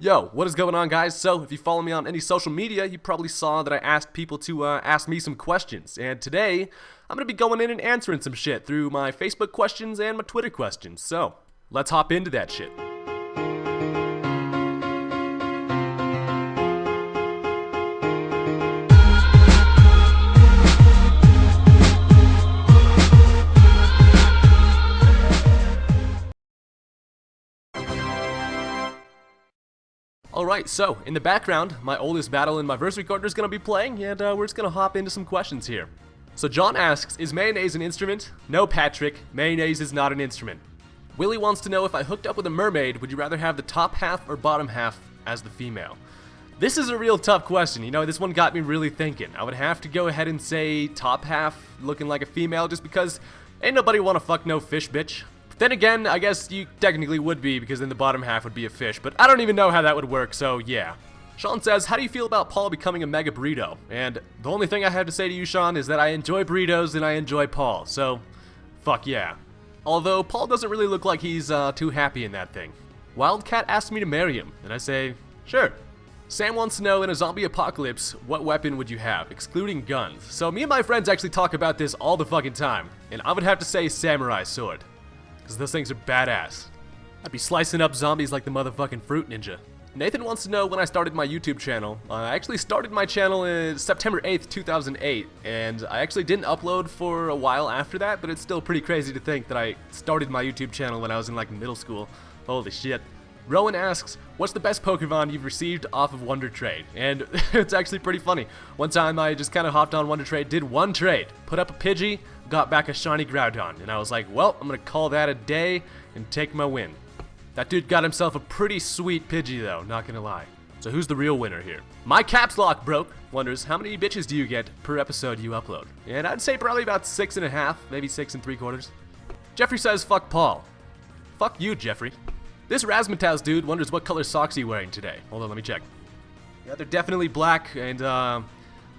Yo, what is going on, guys? So, if you follow me on any social media, you probably saw that I asked people to ask me some questions. And today, I'm going to be going in and answering some shit through my Facebook questions and my Twitter questions. So, let's hop into that shit. Alright, so, in the background, my oldest battle and my verse recorder is going to be playing, and we're just going to hop into some questions here. So John asks, is mayonnaise an instrument? No, Patrick, mayonnaise is not an instrument. Willie wants to know, if I hooked up with a mermaid, would you rather have the top half or bottom half as the female? This is a real tough question, this one got me really thinking. I would have to go ahead and say top half looking like a female, just because ain't nobody want to fuck no fish, bitch. Then again, I guess you technically would be, because then the bottom half would be a fish, but I don't even know how that would work, so yeah. Sean says, how do you feel about Paul becoming a mega burrito? And the only thing I have to say to you, Sean, is that I enjoy burritos and I enjoy Paul, so fuck yeah. Although, Paul doesn't really look like he's too happy in that thing. Wildcat asked me to marry him, and I say, sure. Sam wants to know, in a zombie apocalypse, what weapon would you have, excluding guns? So me and my friends actually talk about this all the fucking time, and I would have to say samurai sword. Because those things are badass. I'd be slicing up zombies like the motherfucking Fruit Ninja. Nathan wants to know when I started my YouTube channel. I actually started my channel September 8th, 2008, and I actually didn't upload for a while after that, but it's still pretty crazy to think that I started my YouTube channel when I was in like middle school. Holy shit. Rowan asks, what's the best Pokemon you've received off of Wonder Trade? And it's actually pretty funny. One time I just kind of hopped on Wonder Trade, did one trade, put up a Pidgey, got back a shiny Groudon, and I was like, well, I'm gonna call that a day and take my win. That dude got himself a pretty sweet Pidgey though, not gonna lie. So who's the real winner here? My caps lock broke wonders, how many bitches do you get per episode you upload? And I'd say probably about 6.5, maybe 6 3/4. Jeffrey says, fuck Paul. Fuck you, Jeffrey. This Razzmatazz dude wonders what color socks he wearing today. Hold on, let me check. Yeah, they're definitely black, and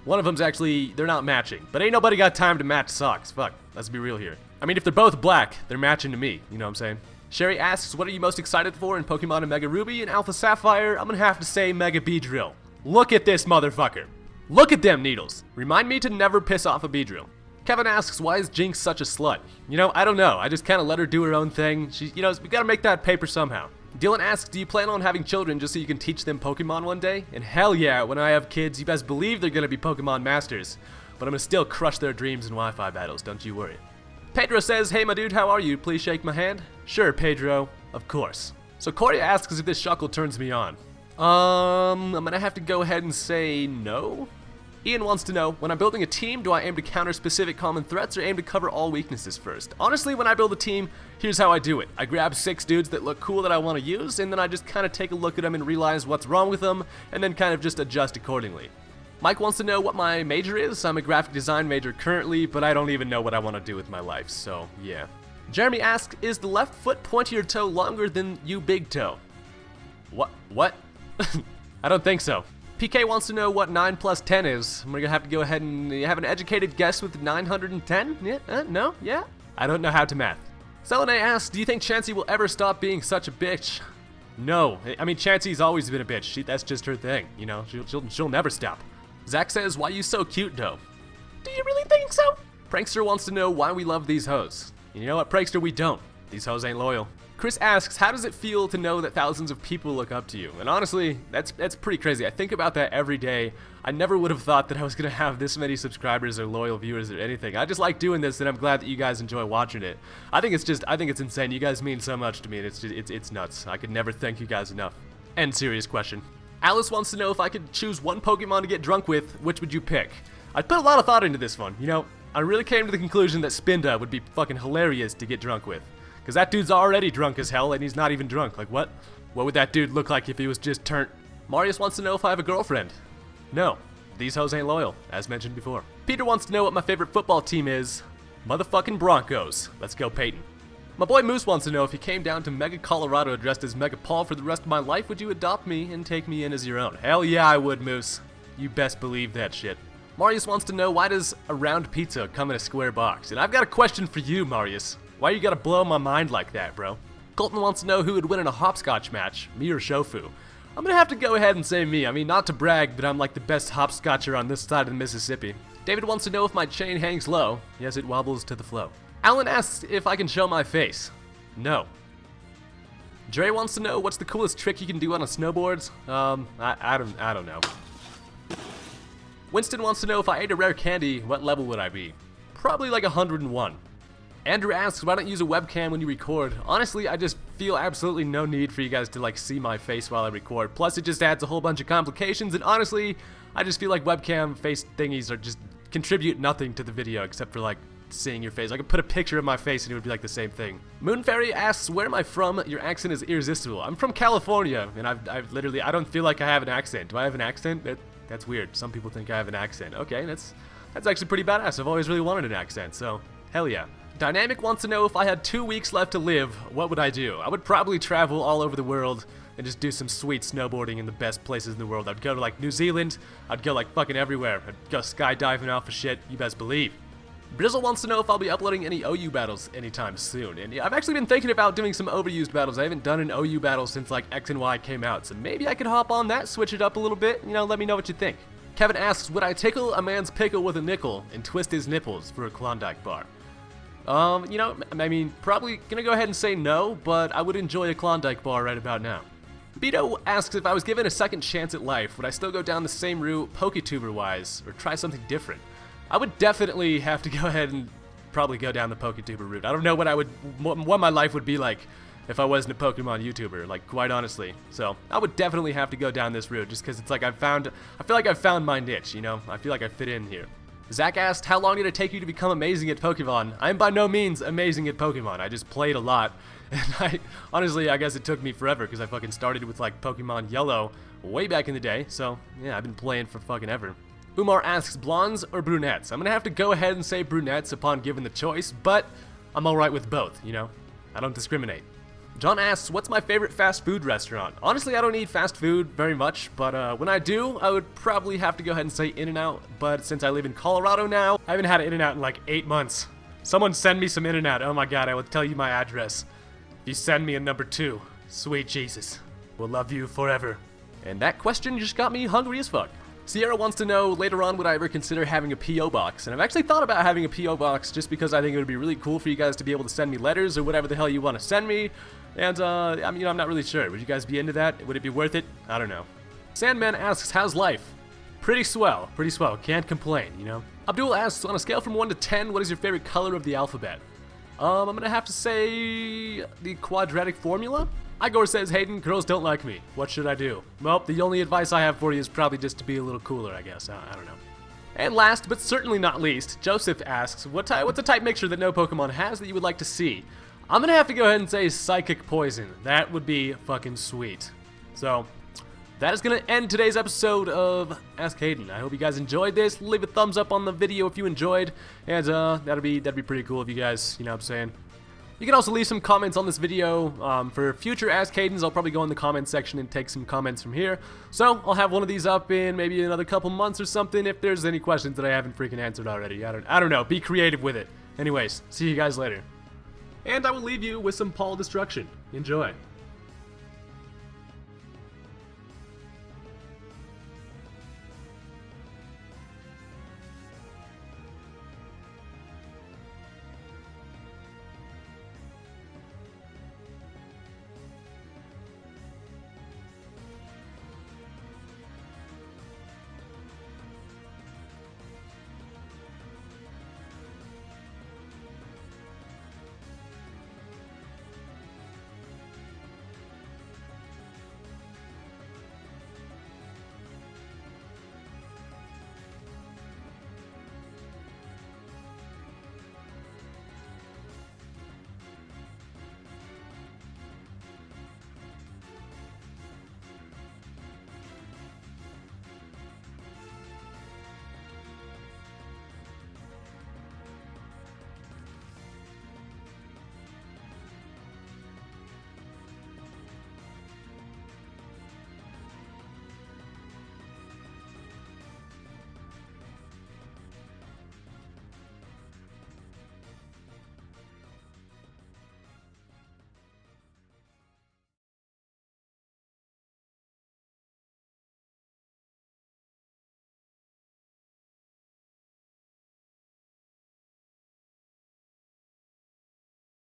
one of them's actually, they're not matching. But ain't nobody got time to match socks. Fuck, let's be real here. I mean, if they're both black, they're matching to me. You know what I'm saying? Sherry asks, what are you most excited for in Pokemon and Mega Ruby and Alpha Sapphire? I'm gonna have to say Mega Beedrill. Look at this motherfucker. Look at them needles. Remind me to never piss off a Beedrill. Kevin asks, why is Jinx such a slut? I don't know. I just kind of let her do her own thing. She, we gotta make that paper somehow. Dylan asks, do you plan on having children just so you can teach them Pokemon one day? And hell yeah, when I have kids, you best believe they're gonna be Pokemon masters. But I'm gonna still crush their dreams in Wi-Fi battles, don't you worry. Pedro says, hey my dude, how are you? Please shake my hand. Sure, Pedro. Of course. So Corey asks if this shuckle turns me on. I'm gonna have to go ahead and say no. Ian wants to know, when I'm building a team, do I aim to counter specific common threats or aim to cover all weaknesses first? Honestly, when I build a team, here's how I do it. I grab 6 dudes that look cool that I want to use, and then I just kind of take a look at them and realize what's wrong with them, and then kind of just adjust accordingly. Mike wants to know what my major is. I'm a graphic design major currently, but I don't even know what I want to do with my life, so yeah. Jeremy asks, is the left foot pointier toe longer than you big toe? What? I don't think so. PK wants to know what 9 plus 10 is. I'm gonna have to go ahead and have an educated guess with 910? Yeah? No? Yeah? I don't know how to math. Selene asks, do you think Chansey will ever stop being such a bitch? No. I mean, Chansey's always been a bitch. That's just her thing, She'll never stop. Zach says, why you so cute, though? Do you really think so? Prankster wants to know why we love these hoes. You know what, Prankster, we don't. These hoes ain't loyal. Chris asks, how does it feel to know that thousands of people look up to you? And honestly, that's pretty crazy. I think about that every day. I never would have thought that I was going to have this many subscribers or loyal viewers or anything. I just like doing this, and I'm glad that you guys enjoy watching it. I think it's insane. You guys mean so much to me, and it's nuts. I could never thank you guys enough. End serious question. Alice wants to know, if I could choose one Pokemon to get drunk with, which would you pick? I put a lot of thought into this one. I really came to the conclusion that Spinda would be fucking hilarious to get drunk with. Because that dude's already drunk as hell, and he's not even drunk. Like, what? What would that dude look like if he was just turned? Marius wants to know if I have a girlfriend. No. These hoes ain't loyal, as mentioned before. Peter wants to know what my favorite football team is. Motherfucking Broncos. Let's go, Peyton. My boy Moose wants to know, if you came down to Mega Colorado dressed as Mega Paul for the rest of my life, would you adopt me and take me in as your own? Hell yeah, I would, Moose. You best believe that shit. Marius wants to know, why does a round pizza come in a square box? And I've got a question for you, Marius. Why you gotta blow my mind like that, bro? Colton wants to know who would win in a hopscotch match, me or Shofu. I'm gonna have to go ahead and say me. I mean, not to brag, but I'm like the best hopscotcher on this side of the Mississippi. David wants to know if my chain hangs low. Yes, it wobbles to the flow. Alan asks if I can show my face. No. Dre wants to know what's the coolest trick you can do on a snowboard. I don't know. Winston wants to know if I ate a rare candy, what level would I be? Probably like 101. Andrew asks, why don't you use a webcam when you record? Honestly, I just feel absolutely no need for you guys to like see my face while I record. Plus, it just adds a whole bunch of complications, and honestly, I just feel like webcam face thingies are just contribute nothing to the video except for like seeing your face. I could put a picture of my face and it would be like the same thing. Moon Fairy asks, where am I from? Your accent is irresistible. I'm from California, and I've literally, I don't feel like I have an accent. Do I have an accent? That's weird. Some people think I have an accent. Okay, that's actually pretty badass. I've always really wanted an accent, so hell yeah. Dynamic wants to know if I had 2 weeks left to live, what would I do? I would probably travel all over the world and just do some sweet snowboarding in the best places in the world. I'd go to like New Zealand, I'd go like fucking everywhere. I'd go skydiving off of shit, you best believe. Brizzle wants to know if I'll be uploading any OU battles anytime soon. And yeah, I've actually been thinking about doing some overused battles. I haven't done an OU battle since like X and Y came out, so maybe I could hop on that, switch it up a little bit, you know, let me know what you think. Kevin asks, would I tickle a man's pickle with a nickel and twist his nipples for a Klondike bar? You know, I mean, probably gonna go ahead and say no, but I would enjoy a Klondike bar right about now. Beto asks if I was given a second chance at life, would I still go down the same route, PokeTuber-wise, or try something different? I would definitely have to go ahead and probably go down the PokeTuber route. I don't know what my life would be like if I wasn't a Pokemon YouTuber, like, quite honestly. So, I would definitely have to go down this route, just because it's like I feel like I've found my niche, you know? I feel like I fit in here. Zach asked, how long did it take you to become amazing at Pokemon? I am by no means amazing at Pokemon. I just played a lot. And honestly, I guess it took me forever because I fucking started with like Pokemon Yellow way back in the day. So yeah, I've been playing for fucking ever. Umar asks, blondes or brunettes? I'm gonna have to go ahead and say brunettes upon given the choice, but I'm alright with both, you know? I don't discriminate. John asks, what's my favorite fast food restaurant? Honestly, I don't eat fast food very much, but when I do, I would probably have to go ahead and say In-N-Out, but since I live in Colorado now, I haven't had an In-N-Out in like 8 months. Someone send me some In-N-Out. Oh my god, I will tell you my address. If you send me a number 2, sweet Jesus, we'll love you forever. And that question just got me hungry as fuck. Sierra wants to know, later on, would I ever consider having a P.O. box? And I've actually thought about having a P.O. box just because I think it would be really cool for you guys to be able to send me letters or whatever the hell you want to send me. And, I mean, I'm not really sure. Would you guys be into that? Would it be worth it? I don't know. Sandman asks, how's life? Pretty swell. Pretty swell. Can't complain, you know? Abdul asks, on a scale from 1 to 10, what is your favorite color of the alphabet? I'm gonna have to say the quadratic formula? Igor says, Haydunn, girls don't like me. What should I do? Well, the only advice I have for you is probably just to be a little cooler, I guess. I don't know. And last, but certainly not least, Joseph asks, what's a type mixture that no Pokemon has that you would like to see? I'm gonna have to go ahead and say Psychic Poison. That would be fucking sweet. So, that is gonna end today's episode of Ask Haydunn. I hope you guys enjoyed this. Leave a thumbs up on the video if you enjoyed, and that'd be pretty cool if you guys, you know what I'm saying. You can also leave some comments on this video. For future Ask Haydunns, I'll probably go in the comments section and take some comments from here. So, I'll have one of these up in maybe another couple months or something if there's any questions that I haven't freaking answered already. I don't know. Be creative with it. Anyways, see you guys later. And I will leave you with some Paul Destruction. Enjoy.